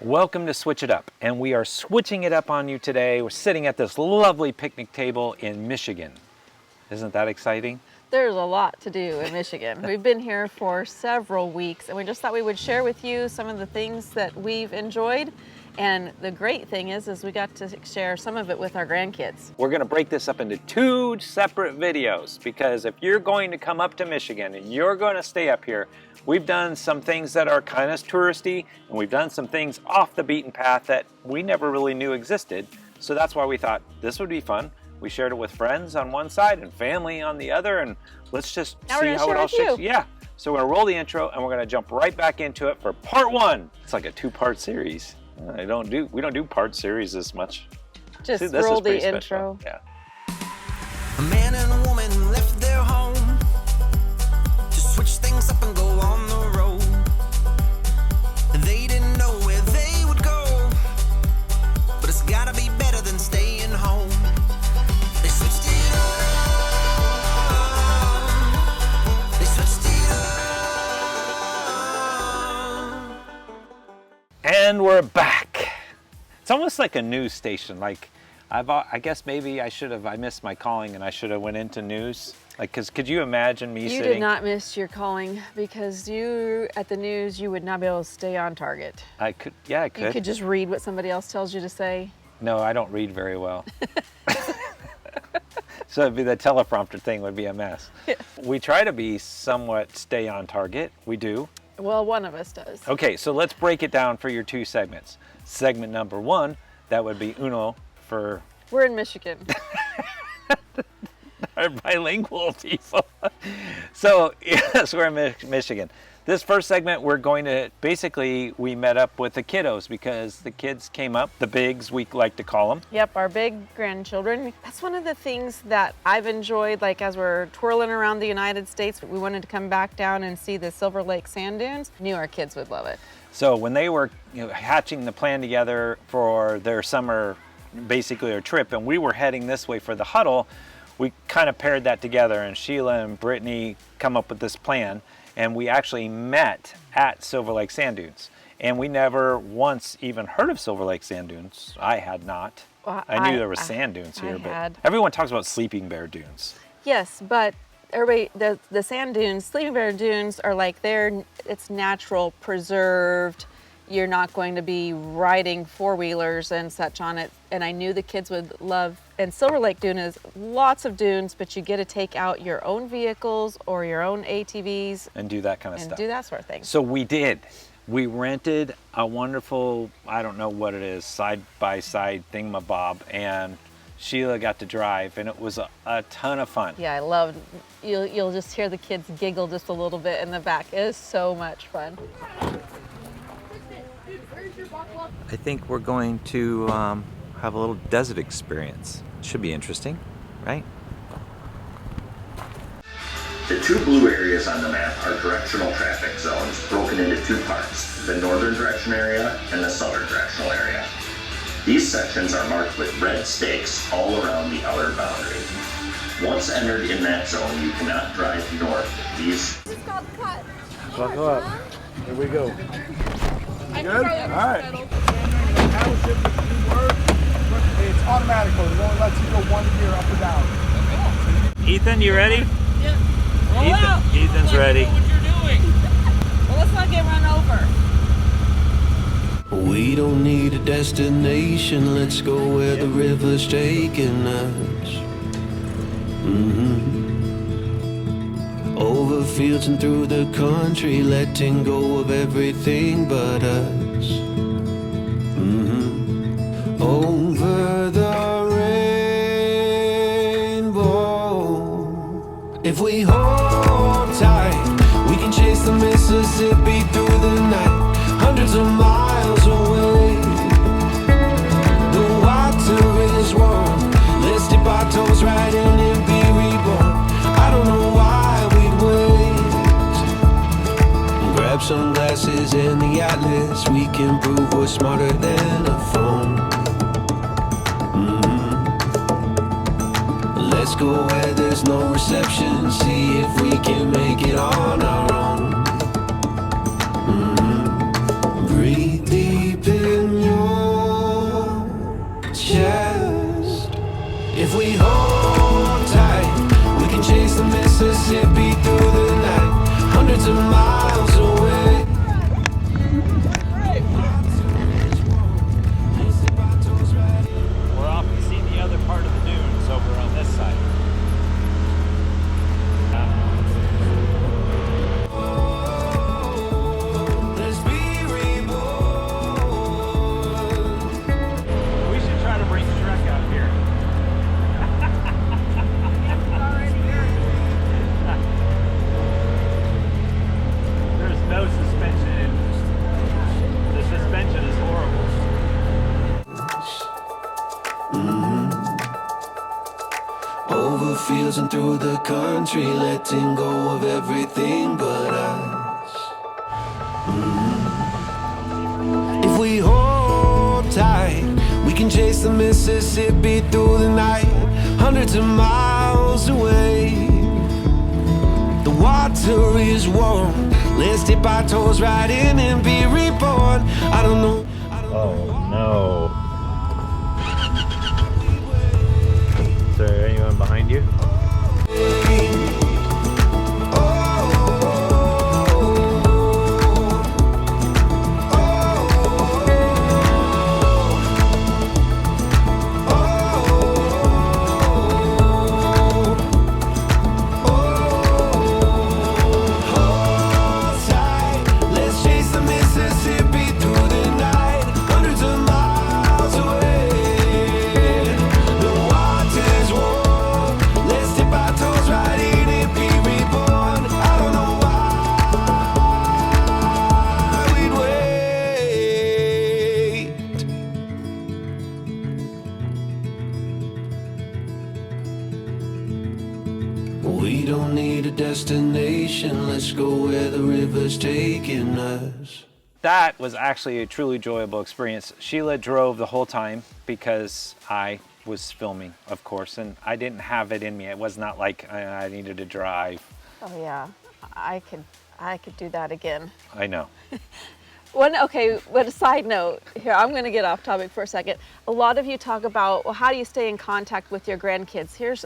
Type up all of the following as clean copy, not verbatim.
Welcome to Switch It Up, and we are switching it up on you today. We're sitting at this lovely picnic table in Michigan. Isn't that exciting? There's a lot to do in Michigan. We've been here for several weeks, and we just thought we would share with you some of the things that we've enjoyed. And the great thing is we got to share some of it with our grandkids. We're going to break this up into 2 separate videos, because if you're going to come up to Michigan and you're going to stay up here, we've done some things that are kind of touristy, and we've done some things off the beaten path that we never really knew existed. So that's why we thought this would be fun. We shared it with friends on one side and family on the other, and let's just see how it all shakes. Yeah. So we're going to roll the intro, and we're going to jump right back into it for part 1. It's like a 2-part series. We don't do part series as much. Just roll the intro. Yeah. A man and a woman left their home to switch things up and go on the road. They didn't know where they would go, but it's gotta be better than staying home. They switched it up. They switched it up. And we're back. It's almost like a news station. Like, I guess maybe I missed my calling and I should have went into news. Like, cause could you imagine me sitting? You did not miss your calling, because you, at the news, you would not be able to stay on target. I could, yeah, I could. You could just read what somebody else tells you to say. No, I don't read very well. So it'd be the teleprompter thing would be a mess. Yeah. We try to be somewhat stay on target. We do. Well, one of us does. Okay, so let's break it down for your 2 segments. Segment number 1, that would be uno for... We're in Michigan. Our bilingual people. So, yes, we're in Michigan. This first segment, we're going to, basically, we met up with the kiddos because the kids came up, the bigs, we like to call them. Yep, our big grandchildren. That's one of the things that I've enjoyed, like as we're twirling around the United States, we wanted to come back down and see the Silver Lake sand dunes. Knew our kids would love it. So when they were hatching the plan together for their summer, basically their trip, and we were heading this way for the huddle, we kind of paired that together, and Sheila and Brittany come up with this plan. And we actually met at Silver Lake Sand Dunes. And we never once even heard of Silver Lake Sand Dunes. I had not. Well, I knew there were sand dunes here, but everyone talks about Sleeping Bear Dunes. Yes, but everybody, the sand dunes, Sleeping Bear Dunes are like it's natural, preserved. You're not going to be riding 4-wheelers and such on it. And I knew the kids would love, and Silver Lake Dune is lots of dunes, but you get to take out your own vehicles or your own ATVs. And do that kind of stuff. And do that sort of thing. So we did. We rented a wonderful, I don't know what it is, side-by-side thingamabob, and Sheila got to drive, and it was a ton of fun. Yeah, I loved, you'll just hear the kids giggle just a little bit in the back. It is so much fun. I think we're going to have a little desert experience. Should be interesting, right? The 2 blue areas on the map are directional traffic zones broken into 2 parts, the northern direction area and the southern directional area. These sections are marked with red stakes all around the outer boundary. Once entered in that zone, you cannot drive north. These... It's called cut. Buckle up. Here we go. Good? All right. It's automatic, but it only lets you go 1 gear up or down. Ethan, you ready? Yeah. Ethan's ready. What you're doing. Well, let's not get run over. We don't need a destination, let's go where the river's taking us. Over fields and through the country, letting go of everything but us. Over the rainbow. If we hold tight, we can chase the Mississippi through the night, hundreds of miles away. The water is warm, let's dip our toes right in and be reborn. I don't know why we'd wait. Grab sunglasses and the atlas, we can prove we're smarter than a phone. Let's go where there's no reception, see if we can make it on our own. Breathe deep in. we hold tight, we can chase the Mississippi through the night, hundreds of miles away. We're off to see the other part of the dunes over on this side. Let's be reborn. We should try to bring Shrek out here. There's no suspension. The suspension is horrible. Over fields and through the country, letting go of everything but us. If we hold tight, we can chase the Mississippi through the night, hundreds of miles away. The water is warm, let's dip our toes right in and be reborn. I don't know. Oh no. Is there anyone behind you? We don't need a destination, let's go where the river's taking us. That was actually a truly enjoyable experience. Sheila drove the whole time because I was filming, of course, and I didn't have it in me. It was not like I needed to drive. Oh yeah, I could do that again. I know. Okay, but a side note here, I'm going to get off topic for a second. A lot of you talk about, well, how do you stay in contact with your grandkids? Here's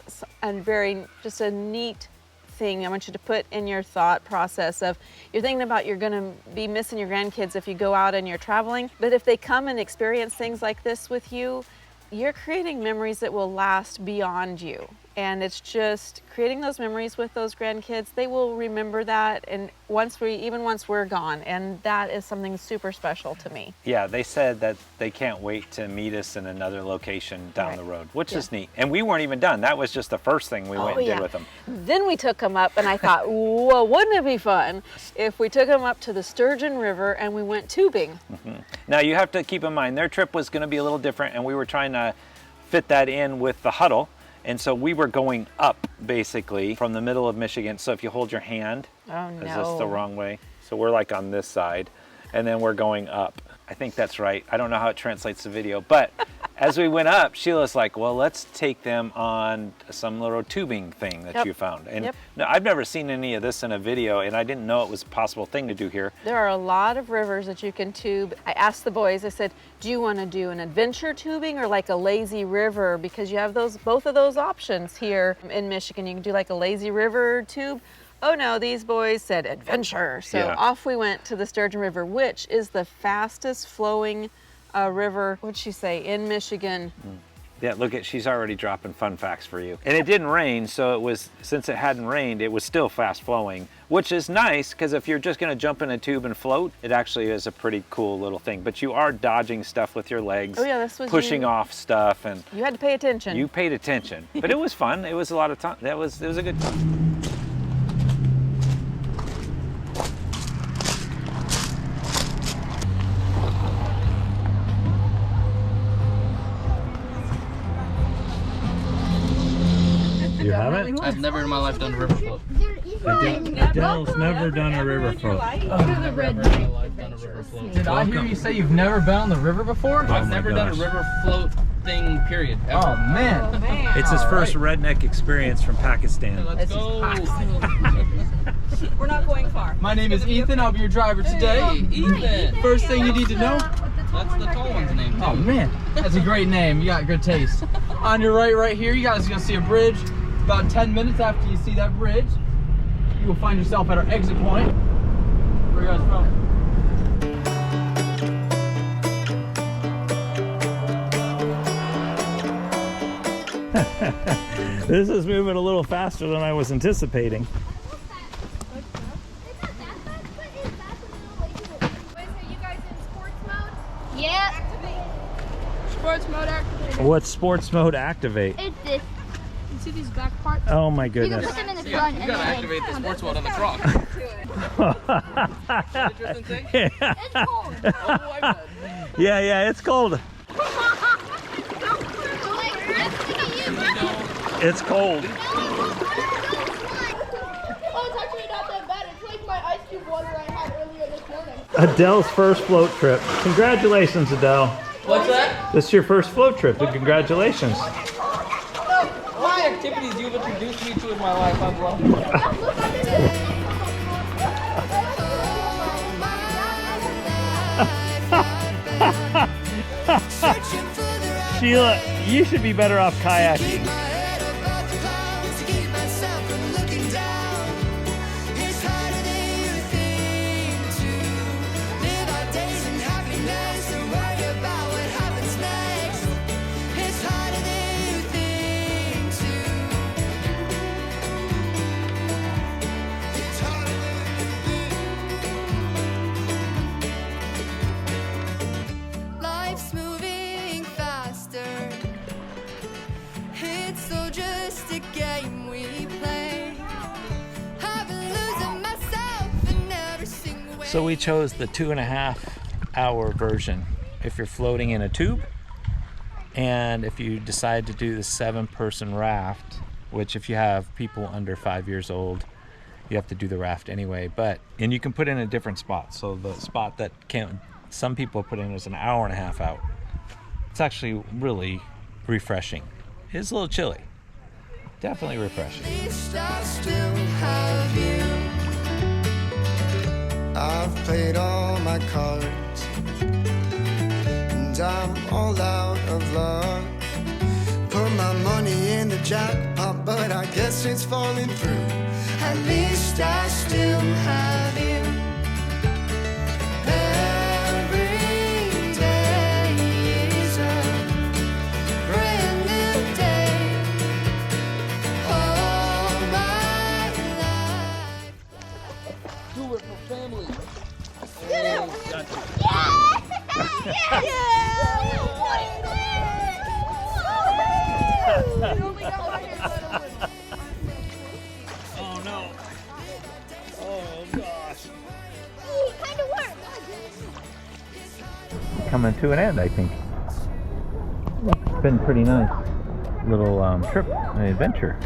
just a neat thing I want you to put in your thought process of, you're thinking about you're going to be missing your grandkids if you go out and you're traveling, but if they come and experience things like this with you, you're creating memories that will last beyond you. And it's just creating those memories with those grandkids. They will remember that, and even once we're gone, and that is something super special to me. Yeah, they said that they can't wait to meet us in another location down the road, which is neat. And we weren't even done. That was just the first thing we went and did with them. Then we took them up, and I thought, well, wouldn't it be fun if we took them up to the Sturgeon River and we went tubing? Now you have to keep in mind, their trip was going to be a little different, and we were trying to fit that in with the huddle. And so we were going up, basically, from the middle of Michigan. So if you hold your hand, is this the wrong way? So we're like on this side, and then we're going up. I think that's right. I don't know how it translates to video, but as we went up, Sheila's like, well, let's take them on some little tubing thing that you found. And no, I've never seen any of this in a video, and I didn't know it was a possible thing to do here. There are a lot of rivers that you can tube. I asked the boys, I said, do you want to do an adventure tubing or like a lazy river? Because you have both of those options here in Michigan. You can do like a lazy river tube. Oh no, these boys said adventure. So off we went to the Sturgeon River, which is the fastest flowing river, what'd she say, in Michigan. Yeah, look at, she's already dropping fun facts for you. And it didn't rain, so it was, since it hadn't rained, it was still fast flowing, which is nice, because if you're just gonna jump in a tube and float, it actually is a pretty cool little thing. But you are dodging stuff with your legs, pushing off stuff, and you had to pay attention. You paid attention, but it was fun. It was a lot of time. It was a good time. You haven't? I've never in my life done a river float. Adele's never done a river float. Did I hear you say you've never been on the river before? I've never done a river float thing, period. Ever. Oh man. It's his first redneck experience from Pakistan. Let's go. We're not going far. My name is Ethan. I'll be your driver today. Hey, Ethan. First thing you need to know. That's the tall one's name. Oh man, that's a great name. You got good taste. On your right here, you guys are gonna see a bridge. About 10 minutes after you see that bridge, you will find yourself at our exit point. Where are you guys from? This is moving a little faster than I was anticipating. Yeah. Sports mode activate. What's sports mode activate? It's this. You see these back parts? Oh my You goodness. can put them in the front. You gotta activate the sports mode on the truck. Interesting thing? Yeah. It's cold. Oh, I bet. Yeah, it's cold. It's cold. Oh, it's actually not that bad. It's like my ice cube water I had earlier this morning. Adele's first float trip. Congratulations, Adele. What's that? This is your first float trip, and congratulations. All the activities you've introduced me to in my life, I've loved. Sheila, you should be better off kayaking. Life's moving faster. It's so just a game we play. I've been losing myself in every single way. So we chose the 2.5-hour version if you're floating in a tube, and if you decide to do the 7-person raft, which if you have people under 5 years old, you have to do the raft anyway. And you can put in a different spot. So the spot that some people put in is an 1.5 hours out. It's actually really refreshing. It's a little chilly. Definitely refreshing. At least I still have you. I've played all my cards, and I'm all out of luck. Put my money in the jackpot, but I guess it's falling through. At least I still have you. Every day is a brand new day. All my life. Do it for family. Oh no. Oh gosh. It kind of worked. Coming to an end, I think. It's been pretty nice. Little trip, an adventure.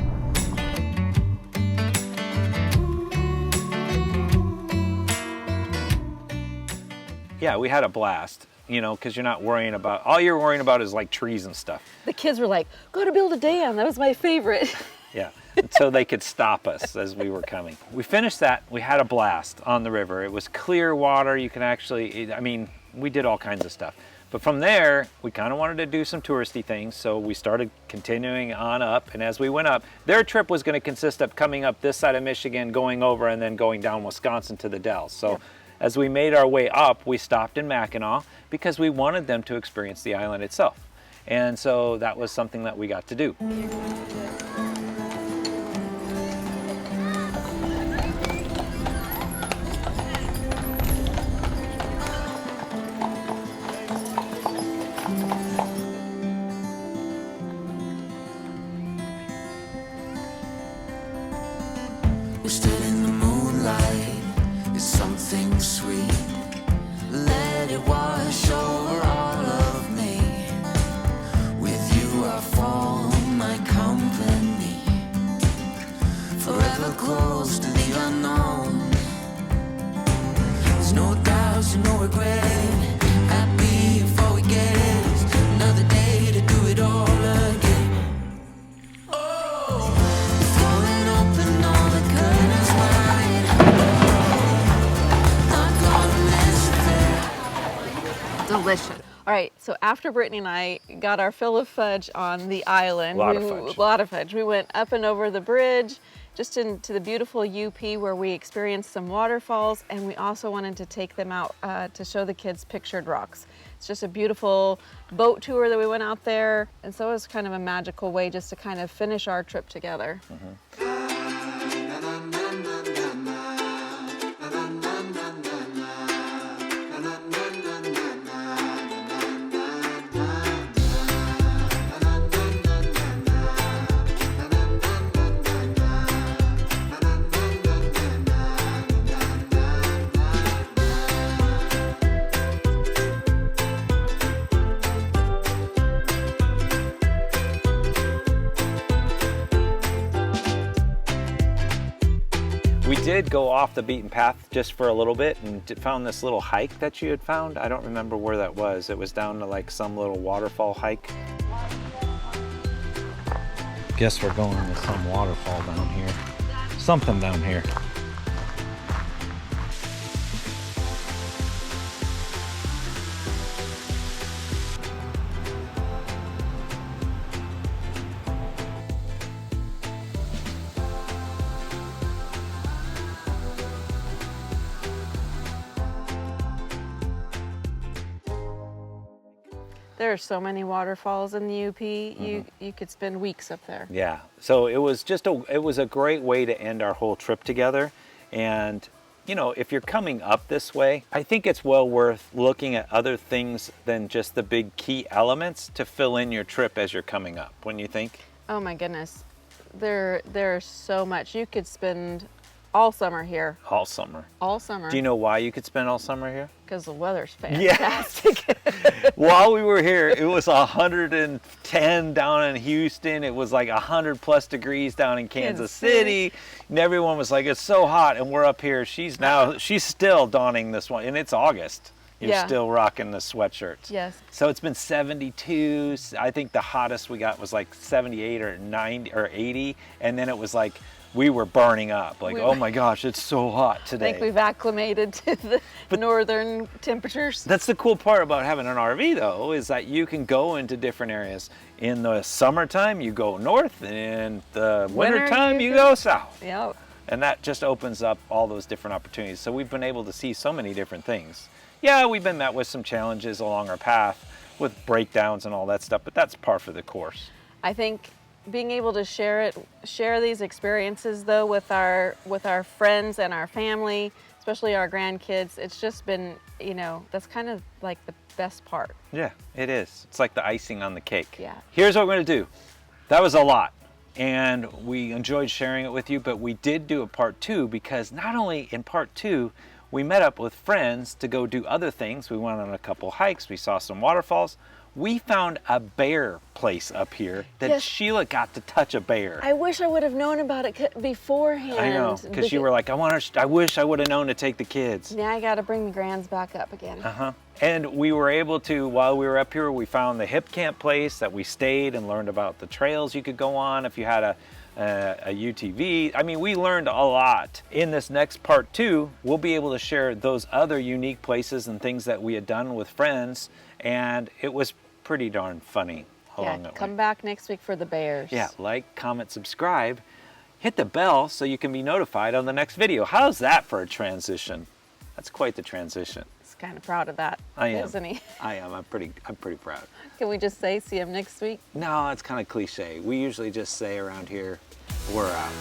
Yeah, we had a blast, you know, because you're not worrying about, all you're worrying about is like trees and stuff. The kids were like, go to build a dam. That was my favorite. Yeah, so they could stop us as we were coming. We finished that, we had a blast on the river. It was clear water, you can actually, I mean, we did all kinds of stuff. But from there, we kind of wanted to do some touristy things, so we started continuing on up, and as we went up, their trip was going to consist of coming up this side of Michigan, going over, and then going down Wisconsin to the Dells. So. Yeah. As we made our way up, we stopped in Mackinac because we wanted them to experience the island itself. And so that was something that we got to do. We stood in the moonlight. It's something sweet. Let it wash over all of me. With you I form my company. All right, so after Brittany and I got our fill of fudge on the island, lot of fudge. We went up and over the bridge, just into the beautiful UP where we experienced some waterfalls, and we also wanted to take them out to show the kids pictured rocks. It's just a beautiful boat tour that we went out there, and so it was kind of a magical way just to kind of finish our trip together. We did go off the beaten path just for a little bit and found this little hike that you had found. I don't remember where that was. It was down to like some little waterfall hike. Guess we're going to some waterfall down here. Something down here. There are so many waterfalls in the UP. You could spend weeks up there. Yeah, so it was just a great way to end our whole trip together. And you know, if you're coming up this way, I think it's well worth looking at other things than just the big key elements to fill in your trip as you're coming up. Wouldn't you think? Oh my goodness, there's so much. You could spend all summer here. All summer. All summer. Do you know why you could spend all summer here? Because the weather's fantastic. Yeah. While we were here, it was 110 down in Houston. It was like 100+ degrees down in Kansas City. And everyone was like, it's so hot. And we're up here. She's still donning this one. And it's August. You're still rocking the sweatshirts. Yes. So it's been 72. I think the hottest we got was like 78 or 90 or 80. And then it was like, we were burning up. Like, oh my gosh, it's so hot today. I think we've acclimated to the northern temperatures. That's the cool part about having an RV though, is that you can go into different areas. In the summertime, you go north, and in the wintertime, you go south. Yep. And that just opens up all those different opportunities. So we've been able to see so many different things. Yeah, we've been met with some challenges along our path with breakdowns and all that stuff, but that's par for the course. I think being able to share these experiences though with our friends and our family, especially our grandkids, it's just been, you know, that's kind of like the best part. Yeah, it is. It's like the icing on the cake. Yeah. Here's what we're gonna do. That was a lot, and we enjoyed sharing it with you, but we did do a part 2 because not only in part 2, we met up with friends to go do other things. We went on a couple hikes, we saw some waterfalls. We found a bear place up here that Sheila got to touch a bear. I wish I would have known about it beforehand. I know, because you were like, I wish I would have known to take the kids. Now I got to bring the grands back up again. And we were able to, while we were up here, we found the hip camp place that we stayed and learned about the trails you could go on if you had a UTV. I mean, we learned a lot. In this next part 2, we'll be able to share those other unique places and things that we had done with friends, and it was pretty darn funny along that way. Come back next week for the bears. Yeah, like, comment, subscribe, hit the bell so you can be notified on the next video. How's that for a transition? That's quite the transition. He's kind of proud of that, isn't he? I am. I'm pretty proud. Can we just say see him next week? No, it's kind of cliche. We usually just say around here, we're out.